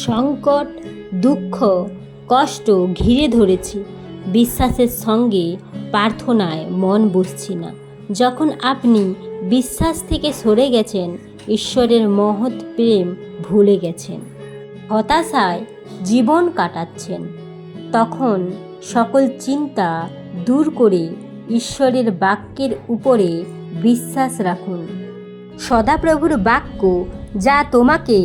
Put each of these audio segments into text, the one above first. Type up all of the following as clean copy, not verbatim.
সংকট, দুঃখ, কষ্ট ঘিরে ধরেছি। বিশ্বাসের সঙ্গে প্রার্থনায় মন বসছি না। যখন আপনি বিশ্বাস থেকে সরে গেছেন, ঈশ্বরের মহৎ প্রেম ভুলে গেছেন, হতাশায় জীবন কাটাচ্ছেন, তখন সকল চিন্তা দূর করে ঈশ্বরের বাক্যের উপরে বিশ্বাস রাখুন। সদাপ্রভুর বাক্য যা তোমাকে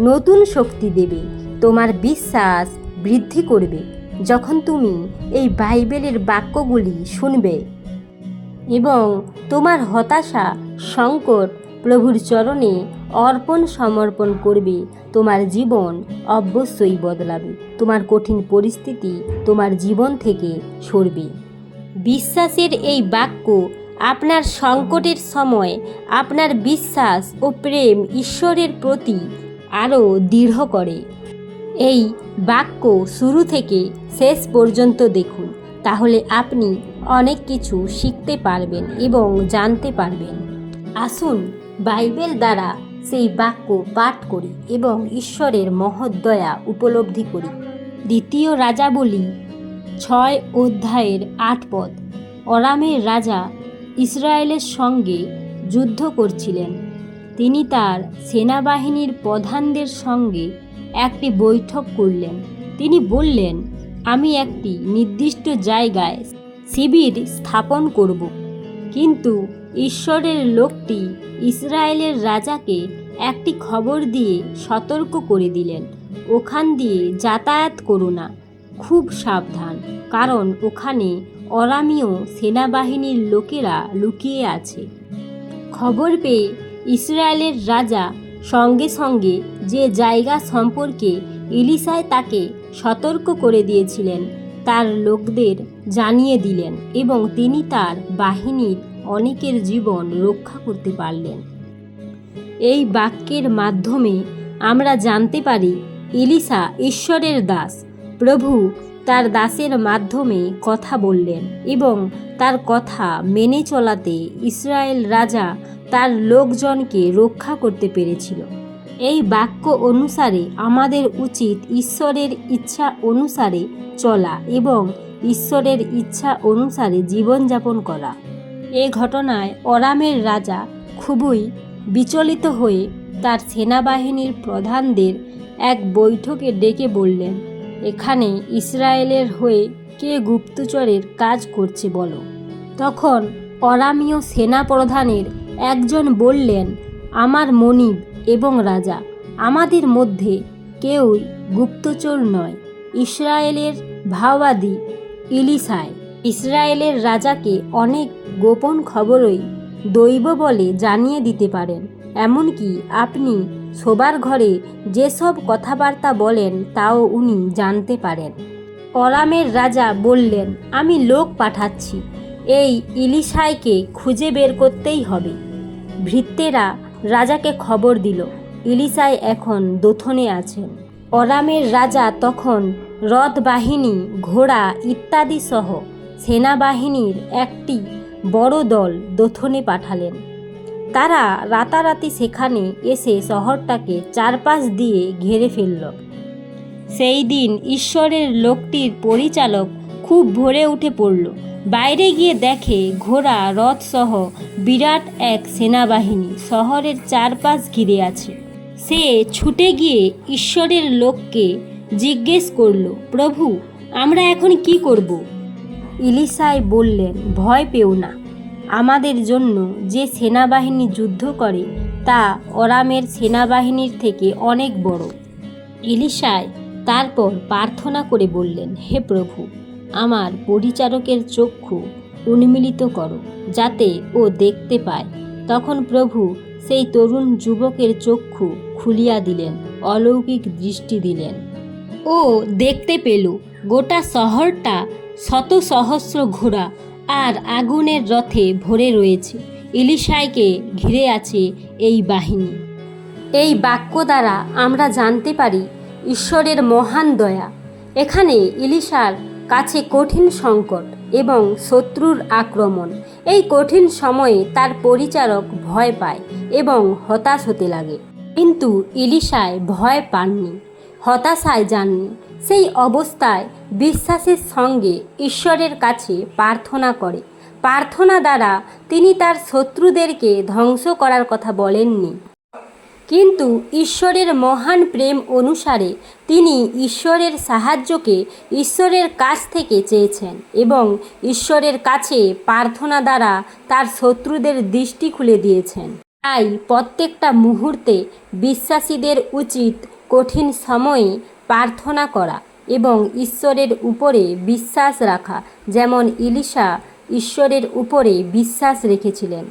নতুন শক্তি দেবে, তোমার বিশ্বাস বৃদ্ধি করবে। যখন তুমি এই বাইবেলের বাক্যগুলি শুনবে এবং তোমার হতাশা, সংকট প্রভুর চরণে অর্পণ সমর্পণ করবে, তোমার জীবন অবশ্যই বদলাবে। তোমার কঠিন পরিস্থিতি তোমার জীবন থেকে সরবে। বিশ্বাসের এই বাক্য আপনার সংকটের সময় আপনার বিশ্বাস ও প্রেম ঈশ্বরের প্রতি আরও দৃঢ় করে। এই বাক্য শুরু থেকে শেষ পর্যন্ত দেখুন, তাহলে আপনি অনেক কিছু শিখতে পারবেন এবং জানতে পারবেন। আসুন বাইবেল দ্বারা সেই বাক্য পাঠ করি এবং ঈশ্বরের মহৎ দয়া উপলব্ধি করি। দ্বিতীয় রাজাবলী 6 অধ্যায়ের 8 পদ। অরামের রাজা ইসরায়েলের সঙ্গে যুদ্ধ করছিলেন। তিনি তার সেনাবাহিনীর প্রধানদের সঙ্গে একটি বৈঠক করলেন। তিনি বললেন, আমি একটি নির্দিষ্ট জায়গায় শিবির স্থাপন করব। কিন্তু ঈশ্বরের লোকটি ইসরায়েলের রাজাকে একটি খবর দিয়ে সতর্ক করে দিলেন, ওখান দিয়ে যাতায়াত করো না, খুব সাবধান, কারণ ওখানে অরামীয় সেনাবাহিনীর লোকেরা লুকিয়ে আছে। খবর পেয়ে ইসরায়েলের রাজা সঙ্গে সঙ্গে যে জায়গা সম্পর্কে এলিশাই তাকে সতর্ক করে দিয়েছিলেন তার লোকদের জানিয়ে দিলেন এবং তিনি তার বাহিনীর অনেকের জীবন রক্ষা করতে পারলেন। এই বাক্যের মাধ্যমে আমরা জানতে পারি এলিশা ঈশ্বরের দাস। প্রভু তার দাসের মাধ্যমে কথা বললেন এবং তার কথা মেনে চলাতে ইসরায়েল রাজা তার লোকজনকে রক্ষা করতে পেরেছিল। এই বাক্য অনুসারে আমাদের উচিত ঈশ্বরের ইচ্ছা অনুসারে চলা এবং ঈশ্বরের ইচ্ছা অনুসারে জীবনযাপন করা। এ ঘটনায় অরামের রাজা খুবই বিচলিত হয়ে তার সেনাবাহিনীর প্রধানদের এক বৈঠকে ডেকে বললেন, এখানে ইসরায়েলের হয়ে কে গুপ্তচরের কাজ করছে বলো। তখন অরামীয় সেনাপ্রধানের একজন বললেন, আমার মনিব এবং রাজা, আমাদের মধ্যে কেউই গুপ্তচর নয়, ইসরায়েলের ভাওবাদী এলিশাই ইসরায়েলের রাজাকে অনেক গোপন খবরই দৈব বলে জানিয়ে দিতে পারেন। এমনকি আপনি শোবার ঘরে যেসব কথাবার্তা বলেন তাও উনি জানতে পারেন। অরামের রাজা বললেন, আমি লোক পাঠাচ্ছি, এই এলিশাইকে খুঁজে বের করতেই হবে। ভৃত্যেরা রাজাকে খবর দিল, এলিশাই এখন দোথনে আছেন। অরামের রাজা তখন রথ বাহিনী, ঘোড়া ইত্যাদি সহ সেনাবাহিনীর একটি বড় দল দোথনে পাঠালেন। তারা রাতারাতি সেখানে এসে শহরটাকে চারপাশ দিয়ে ঘিরে ফেলল। সেই দিন ঈশ্বরের লোকটির পরিচালক খুব ভোরে উঠে পড়ল। বাইরে গিয়ে দেখে ঘোড়া, রথ সহ বিরাট এক সেনাবাহিনী শহরের চারপাশ ঘিরে আছে। সে ছুটে গিয়ে ঈশ্বরের লোককে জিজ্ঞেস করল, প্রভু, আমরা এখন কি করব? এলিশাই বললেন, ভয় পেও না, আমাদের জন্য যে সেনাবাহিনী যুদ্ধ করে তা অরামের সেনাবাহিনীর থেকে অনেক বড়। এলিশাই তারপর প্রার্থনা করে বললেন, হে প্রভু, আমার পরিচারকের চক্ষু উন্মীলিত করো যাতে ও দেখতে পায়। তখন প্রভু সেই তরুণ যুবকের চক্ষু খুলিয়া দিলেন, অলৌকিক দৃষ্টি দিলেন। ও দেখতে পেল গোটা শহরটা শত সহস্র ঘোড়া আর আগুনের রথে ভরে রয়েছে। এলিশাইকে ঘিরে আছে এই বাহিনী। এই বাক্য দ্বারা আমরা জানতে পারি ঈশ্বরের মহান দয়া। এখানে এলিশার কাছে কঠিন সংকট এবং শত্রুর আক্রমণ। এই কঠিন সময়ে তার পরিচারক ভয় পায় এবং হতাশ হতে লাগে, কিন্তু এলিশাই ভয় পাননি, হতাশায় যাননি। সেই অবস্থায় বিশ্বাসের সঙ্গে ঈশ্বরের কাছে প্রার্থনা করে। প্রার্থনা দ্বারা তিনি তার শত্রুদেরকে ধ্বংস করার কথা বলেননি, কিন্তু ঈশ্বরের মহান প্রেম অনুসারে তিনি ঈশ্বরের সাহায্যকে ঈশ্বরের কাছ থেকে চেয়েছেন এবং ঈশ্বরের কাছে প্রার্থনা দ্বারা তার শত্রুদের দৃষ্টি খুলে দিয়েছেন। তাই প্রত্যেকটা মুহূর্তে বিশ্বাসীদের উচিত কঠিন সময়ে প্রার্থনা করা এবং ঈশ্বরের উপরে বিশ্বাস রাখা, যেমন ইলিশা ঈশ্বরের উপরে বিশ্বাস রেখেছিলেন।